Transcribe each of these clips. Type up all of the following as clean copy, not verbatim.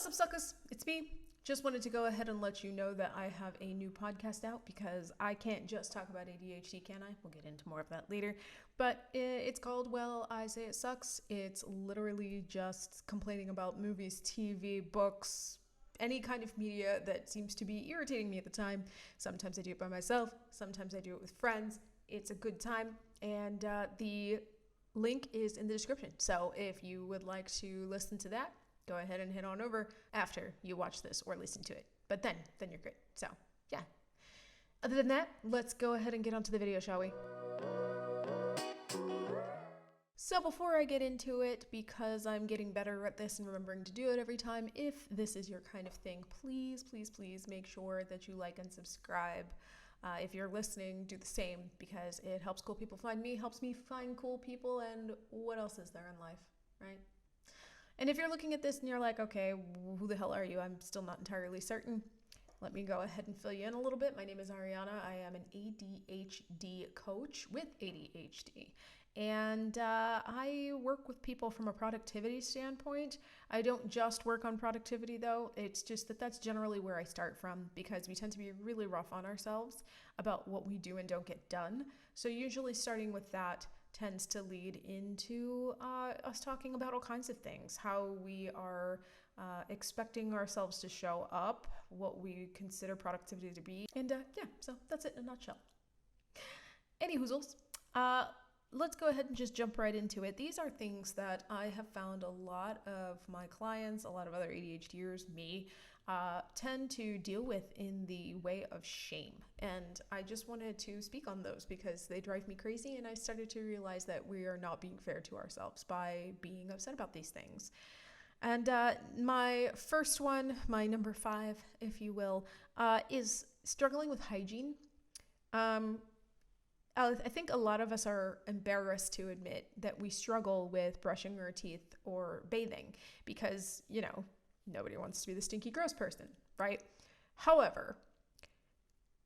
What's up, suckers? It's me. Just wanted to go ahead and let you know that I have a new podcast out because I can't just talk about ADHD, can I? We'll get into more of that later. But it's called Well, I Say It Sucks. It's literally just complaining about movies, TV, books, any kind of media that seems to be irritating me at the time. Sometimes I do it by myself. Sometimes I do it with friends. It's a good time. And the link is in the description. So if you would like to listen to that, go ahead and head on over after you watch this or listen to it. But then you're good. So, yeah. Other than that, let's go ahead and get onto the video, shall we? So before I get into it, because I'm getting better at this and remembering to do it every time, if this is your kind of thing, please make sure that you like and subscribe. If you're listening, do the same because it helps cool people find me, helps me find cool people, and what else is there in life, right? And if you're looking at this and you're like, okay, who the hell are you? I'm still not entirely certain. Let me go ahead and fill you in a little bit. My name is Ariana. I am an ADHD coach with ADHD. And I work with people from a productivity standpoint. I don't just work on productivity, though. It's just that that's generally where I start from because we tend to be really rough on ourselves about what we do and don't get done. So usually starting with that tends to lead into us talking about all kinds of things, how we are expecting ourselves to show up, what we consider productivity to be. And yeah, so that's it in a nutshell. Any hoozles. Let's go ahead and just jump right into it. These are things that I have found a lot of my clients, a lot of other ADHDers, me, tend to deal with in the way of shame. And I just wanted to speak on those because they drive me crazy. And I started to realize that we are not being fair to ourselves by being upset about these things. And my first one, my number 5, if you will, is struggling with hygiene. I think a lot of us are embarrassed to admit that we struggle with brushing our teeth or bathing because, nobody wants to be the stinky, gross person, right? However,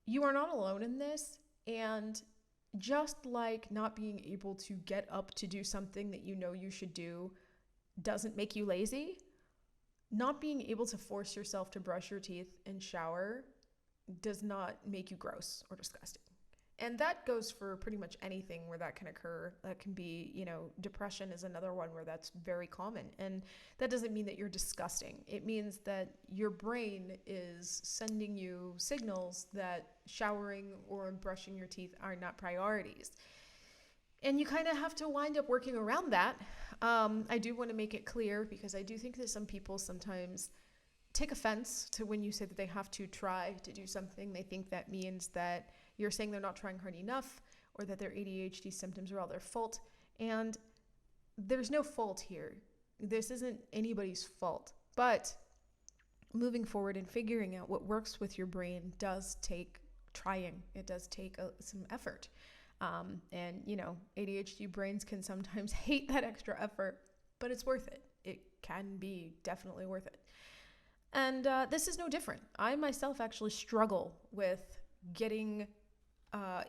you are not alone in this. And just like not being able to get up to do something that you know you should do doesn't make you lazy, not being able to force yourself to brush your teeth and shower does not make you gross or disgusting. And that goes for pretty much anything where that can occur. That can be, depression is another one where that's very common. And that doesn't mean that you're disgusting. It means that your brain is sending you signals that showering or brushing your teeth are not priorities. And you kind of have to wind up working around that. I do want to make it clear because I do think that some people sometimes take offense to when you say that they have to try to do something. They think that means that you're saying they're not trying hard enough or that their ADHD symptoms are all their fault. And there's no fault here. This isn't anybody's fault. But moving forward and figuring out what works with your brain does take trying. It does take some effort. And ADHD brains can sometimes hate that extra effort, but it's worth it. It can be definitely worth it. And this is no different. I myself actually struggle with getting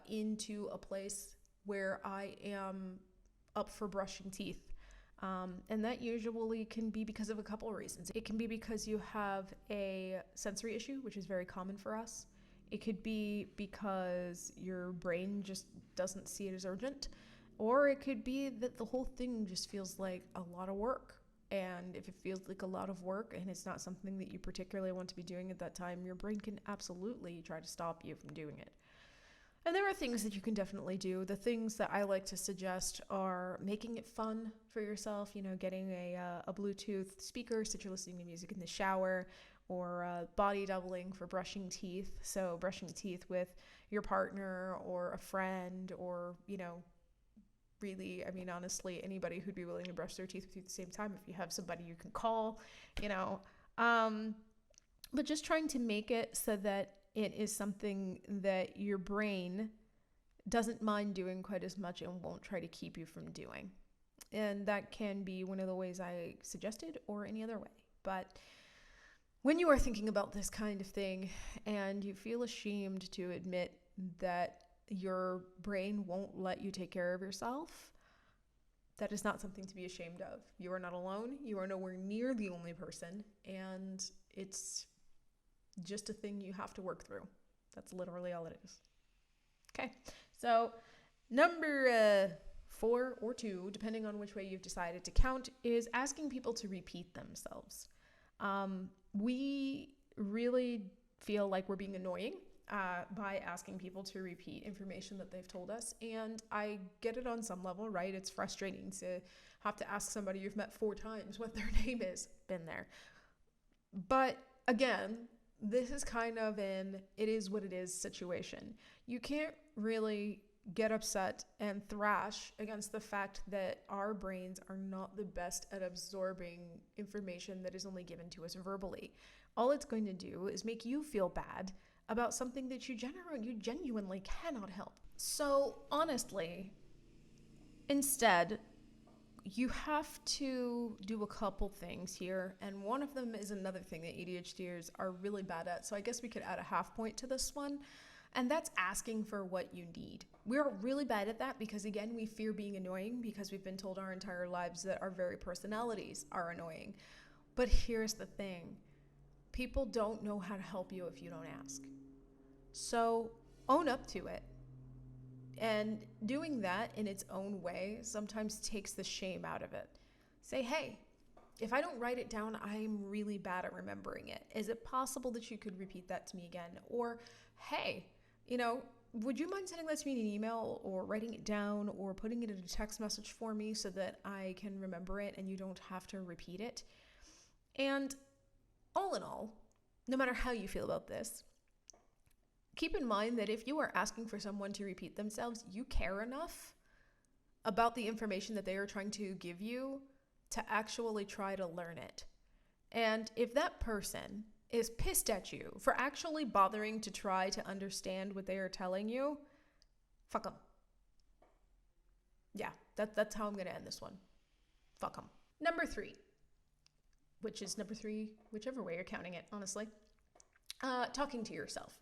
into a place where I am up for brushing teeth. And that usually can be because of a couple of reasons. It can be because you have a sensory issue, which is very common for us. It could be because your brain just doesn't see it as urgent. Or it could be that the whole thing just feels like a lot of work. And if it feels like a lot of work and it's not something that you particularly want to be doing at that time, your brain can absolutely try to stop you from doing it. And there are things that you can definitely do. The things that I like to suggest are making it fun for yourself, getting a Bluetooth speaker so that you're listening to music in the shower, or body doubling for brushing teeth. So brushing teeth with your partner or a friend or, really, honestly, anybody who'd be willing to brush their teeth with you at the same time if you have somebody you can call, But just trying to make it so that it is something that your brain doesn't mind doing quite as much and won't try to keep you from doing. And that can be one of the ways I suggested or any other way. But when you are thinking about this kind of thing and you feel ashamed to admit that your brain won't let you take care of yourself, That is not something to be ashamed of. You are not alone. You are nowhere near the only person. And it's just a thing you have to work through. That's literally all it is. Okay. So number 4 or 2, depending on which way you've decided to count, is asking people to repeat themselves. We really feel like we're being annoying by asking people to repeat information that they've told us. And I get it on some level, right? It's frustrating to have to ask somebody you've met 4 times what their name is. Been there. But again, this is kind of an it is what it is situation. You can't really get upset and thrash against the fact that our brains are not the best at absorbing information that is only given to us verbally. All it's going to do is make you feel bad about something that you genuinely cannot help. So honestly, instead, you have to do a couple things here, and one of them is another thing that ADHDers are really bad at. So I guess we could add a half point to this one. And that's asking for what you need. We're really bad at that because, again, we fear being annoying because we've been told our entire lives that our very personalities are annoying. But here's the thing. People don't know how to help you if you don't ask. So own up to it. And doing that in its own way sometimes takes the shame out of it. Say, hey, if I don't write it down, I'm really bad at remembering it. Is it possible that you could repeat that to me again? Or, hey, would you mind sending that to me in an email or writing it down or putting it in a text message for me so that I can remember it and you don't have to repeat it? And all in all, no matter how you feel about this, keep in mind that if you are asking for someone to repeat themselves, you care enough about the information that they are trying to give you to actually try to learn it. And if that person is pissed at you for actually bothering to try to understand what they are telling you, fuck them. Yeah, that's how I'm going to end this one. Fuck them. Number 3, which is number 3, whichever way you're counting it, honestly. Talking to yourself.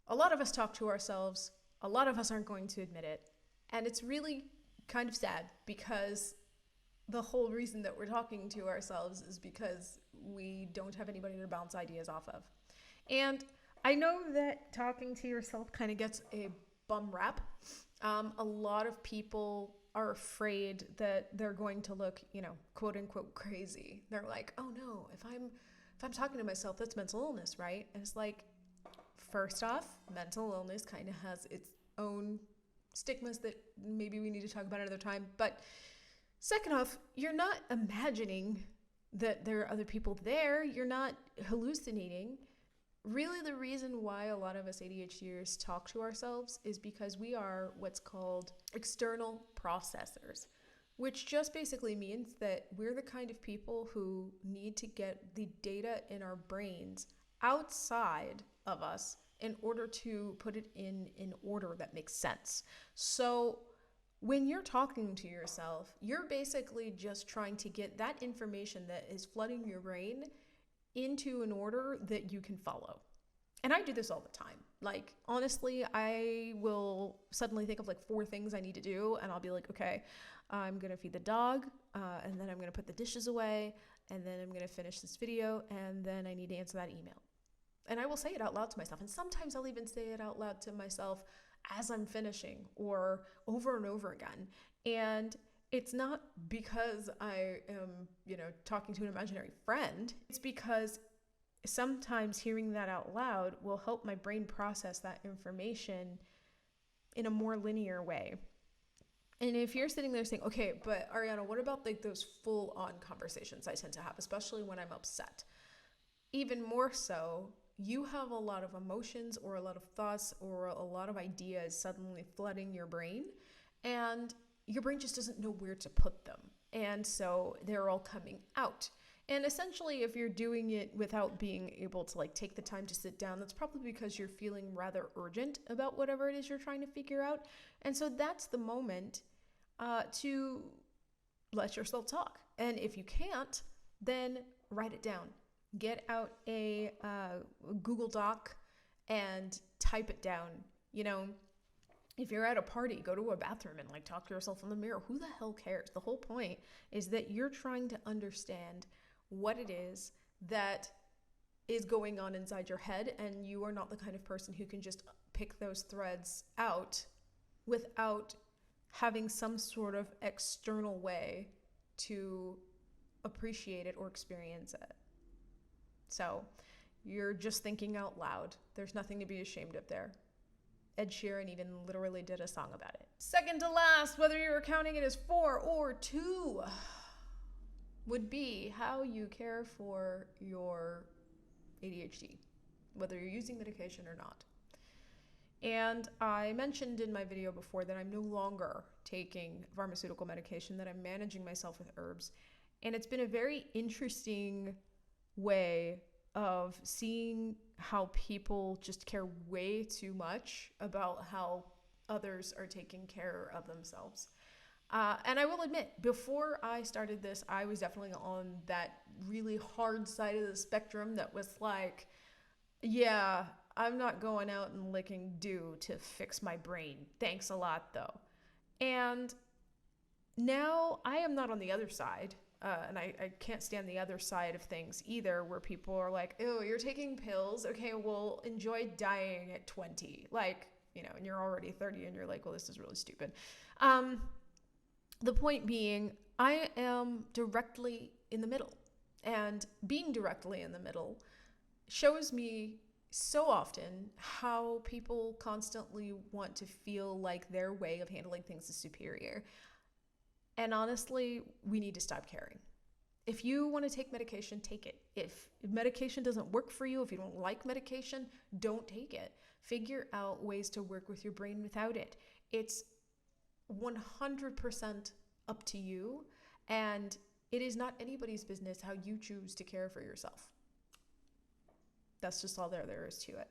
A lot of us talk to ourselves. A lot of us aren't going to admit it. And it's really kind of sad because the whole reason that we're talking to ourselves is because we don't have anybody to bounce ideas off of. And I know that talking to yourself kind of gets a bum rap. A lot of people are afraid that they're going to look, quote unquote crazy. They're like, oh no, if I'm talking to myself, that's mental illness, right? And it's like, first off, mental illness kind of has its own stigmas that maybe we need to talk about another time. But second off, you're not imagining that there are other people there. You're not hallucinating. Really, the reason why a lot of us ADHDers talk to ourselves is because we are what's called external processors, which just basically means that we're the kind of people who need to get the data in our brains outside of us in order to put it in an order that makes sense. So when you're talking to yourself, you're basically just trying to get that information that is flooding your brain into an order that you can follow. And I do this all the time. Like, honestly, I will suddenly think of like 4 things I need to do, and I'll be like, okay, I'm going to feed the dog, and then I'm going to put the dishes away, and then I'm going to finish this video, and then I need to answer that email. And I will say it out loud to myself. And sometimes I'll even say it out loud to myself as I'm finishing or over and over again. And it's not because I am, talking to an imaginary friend. It's because sometimes hearing that out loud will help my brain process that information in a more linear way. And if you're sitting there saying, okay, but Ariana, what about like those full-on conversations I tend to have, especially when I'm upset? Even more so, you have a lot of emotions or a lot of thoughts or a lot of ideas suddenly flooding your brain, and your brain just doesn't know where to put them. And so they're all coming out. And essentially, if you're doing it without being able to like take the time to sit down, that's probably because you're feeling rather urgent about whatever it is you're trying to figure out. And so that's the moment to let yourself talk. And if you can't, then write it down. Get out a Google Doc and type it down. If you're at a party, go to a bathroom and like talk to yourself in the mirror. Who the hell cares? The whole point is that you're trying to understand what it is that is going on inside your head, and you are not the kind of person who can just pick those threads out without having some sort of external way to appreciate it or experience it. So you're just thinking out loud. There's nothing to be ashamed of there. Ed Sheeran even literally did a song about it. Second to last, whether you're counting it as 4 or 2, would be how you care for your ADHD, whether you're using medication or not. And I mentioned in my video before that I'm no longer taking pharmaceutical medication, that I'm managing myself with herbs. And it's been a very interesting way of seeing how people just care way too much about how others are taking care of themselves. And I will admit, before I started this, I was definitely on that really hard side of the spectrum that was like, yeah, I'm not going out and licking dew to fix my brain. Thanks a lot, though. And now I am not on the other side. And I can't stand the other side of things either, where people are like, oh, you're taking pills? Okay, well, enjoy dying at 20. Like, and you're already 30 and you're like, well, this is really stupid. The point being, I am directly in the middle. And being directly in the middle shows me so often how people constantly want to feel like their way of handling things is superior. And honestly, we need to stop caring. If you want to take medication, take it. If medication doesn't work for you, if you don't like medication, don't take it. Figure out ways to work with your brain without it. It's 100% up to you, and it is not anybody's business how you choose to care for yourself. That's just all there is to it.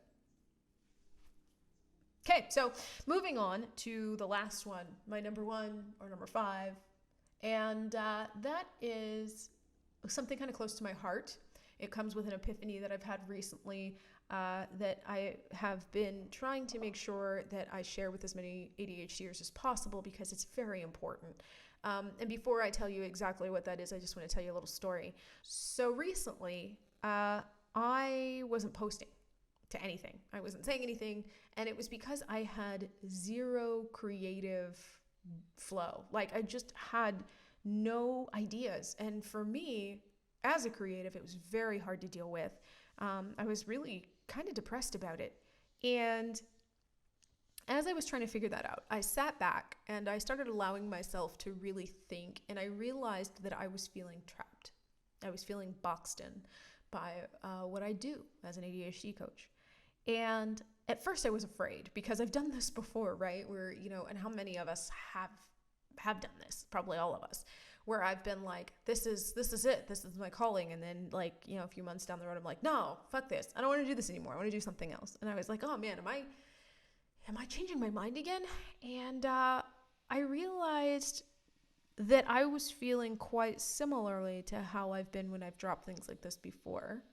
Okay, so moving on to the last one, my number 1 or number 5. And that is something kind of close to my heart. It comes with an epiphany that I've had recently that I have been trying to make sure that I share with as many ADHDers as possible, because it's very important. And before I tell you exactly what that is, I just want to tell you a little story. So recently, I wasn't posting to anything. I wasn't saying anything. And it was because I had zero creative flow. Like, I just had no ideas. And for me, as a creative, it was very hard to deal with. I was really kind of depressed about it. And as I was trying to figure that out, I sat back and I started allowing myself to really think. And I realized that I was feeling trapped. I was feeling boxed in by what I do as an ADHD coach. And at first I was afraid, because I've done this before, right? Where, and how many of us have done this? Probably all of us, where I've been like, this is it. This is my calling. And then like, a few months down the road, I'm like, no, fuck this. I don't want to do this anymore. I want to do something else. And I was like, oh man, am I changing my mind again? And I realized that I was feeling quite similarly to how I've been when I've dropped things like this before.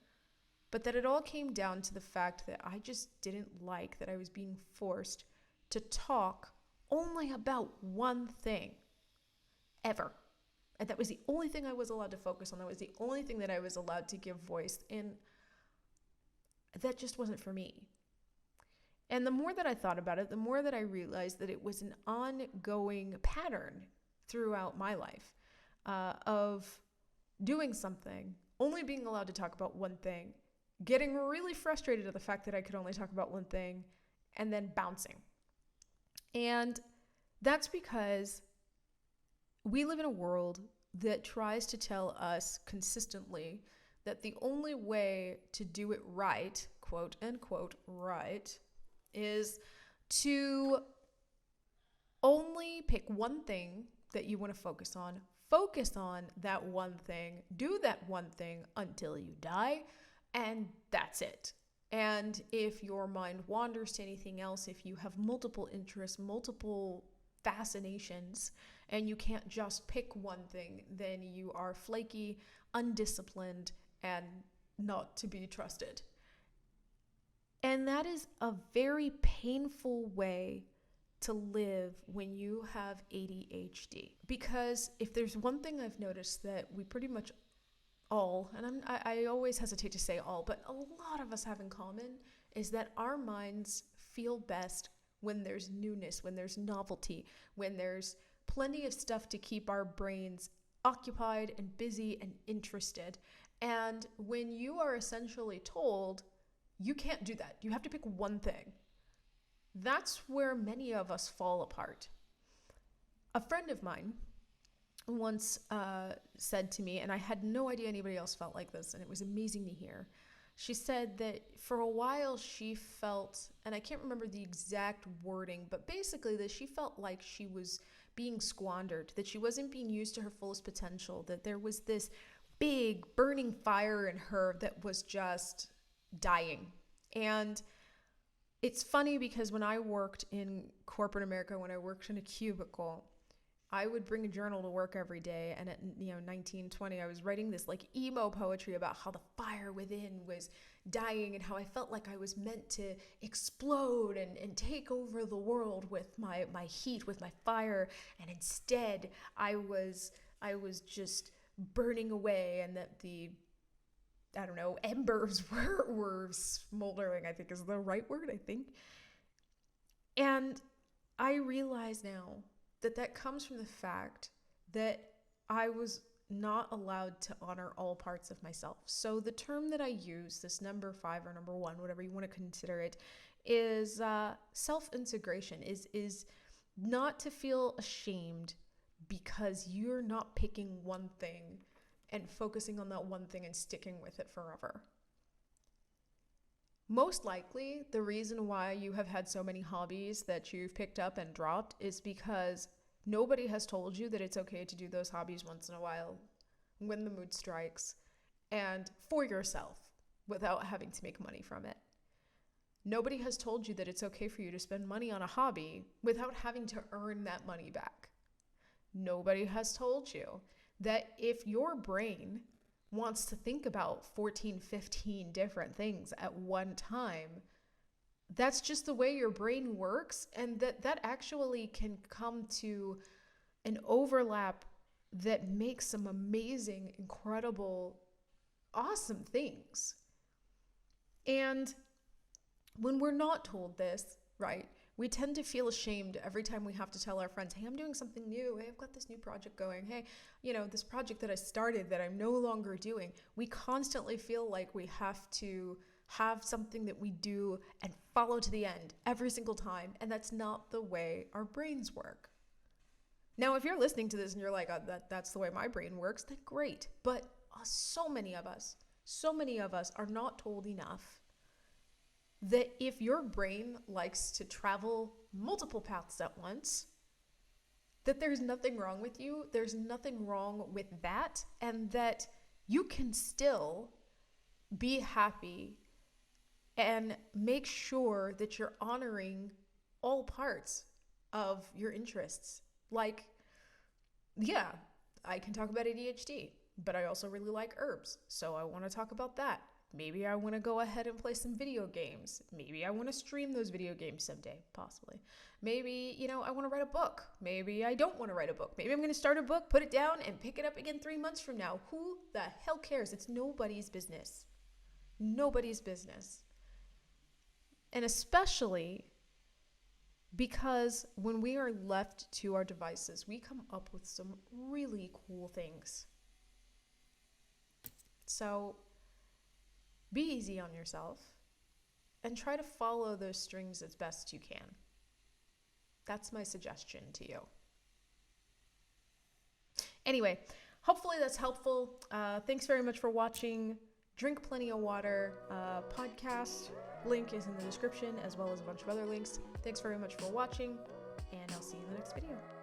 But that it all came down to the fact that I just didn't like that I was being forced to talk only about one thing ever. And that was the only thing I was allowed to focus on. That was the only thing that I was allowed to give voice. And that just wasn't for me. And the more that I thought about it, the more that I realized that it was an ongoing pattern throughout my life of doing something, only being allowed to talk about one thing, getting really frustrated at the fact that I could only talk about one thing, and then bouncing. And that's because we live in a world that tries to tell us consistently that the only way to do it right, quote unquote, right, is to only pick one thing that you want to focus on that one thing, do that one thing until you die, and that's it. And if your mind wanders to anything else, if you have multiple interests, multiple fascinations, and you can't just pick one thing, then you are flaky, undisciplined, and not to be trusted. And that is a very painful way to live when you have ADHD. Because if there's one thing I've noticed that we pretty much all, and I always hesitate to say all, but a lot of us have in common, is that our minds feel best when there's newness, when there's novelty, when there's plenty of stuff to keep our brains occupied and busy and interested. And when you are essentially told you can't do that, you have to pick one thing, that's where many of us fall apart. A friend of mine once said to me, and I had no idea anybody else felt like this, and it was amazing to hear. She said that for a while she felt, and I can't remember the exact wording, but basically that she felt like she was being squandered, that she wasn't being used to her fullest potential, that there was this big burning fire in her that was just dying. And it's funny because when I worked in corporate America, when I worked in a cubicle, I would bring a journal to work every day, and at 19, 20, I was writing this like emo poetry about how the fire within was dying and how I felt like I was meant to explode and take over the world with my heat, with my fire, and instead I was just burning away, and that the embers were smoldering, I think is the right word, I think. And I realize now that comes from the fact that I was not allowed to honor all parts of myself. So the term that I use, this number 5 or number 1, whatever you want to consider it, is self-integration, is not to feel ashamed because you're not picking one thing and focusing on that one thing and sticking with it forever. Most likely, the reason why you have had so many hobbies that you've picked up and dropped is because nobody has told you that it's okay to do those hobbies once in a while when the mood strikes and for yourself without having to make money from it. Nobody has told you that it's okay for you to spend money on a hobby without having to earn that money back. Nobody has told you that if your brain wants to think about 14, 15 different things at one time, that's just the way your brain works, and that actually can come to an overlap that makes some amazing, incredible, awesome things. And when we're not told this, right, we tend to feel ashamed every time we have to tell our friends, hey, I'm doing something new. Hey, I've got this new project going. Hey, this project that I started that I'm no longer doing. We constantly feel like we have to have something that we do and follow to the end every single time. And that's not the way our brains work. Now, if you're listening to this and you're like, oh, that's the way my brain works, then great. But so many of us are not told enough that if your brain likes to travel multiple paths at once, that there's nothing wrong with you, there's nothing wrong with that, and that you can still be happy and make sure that you're honoring all parts of your interests. Like, yeah, I can talk about ADHD, but I also really like herbs, so I want to talk about that. Maybe I want to go ahead and play some video games. Maybe I want to stream those video games someday, possibly. Maybe, I want to write a book. Maybe I don't want to write a book. Maybe I'm going to start a book, put it down, and pick it up again 3 months from now. Who the hell cares? It's nobody's business. Nobody's business. And especially because when we are left to our devices, we come up with some really cool things. So be easy on yourself and try to follow those strings as best you can. That's my suggestion to you. Anyway, hopefully that's helpful. Thanks very much for watching. Drink plenty of water. Podcast link is in the description, as well as a bunch of other links. Thanks very much for watching, and I'll see you in the next video.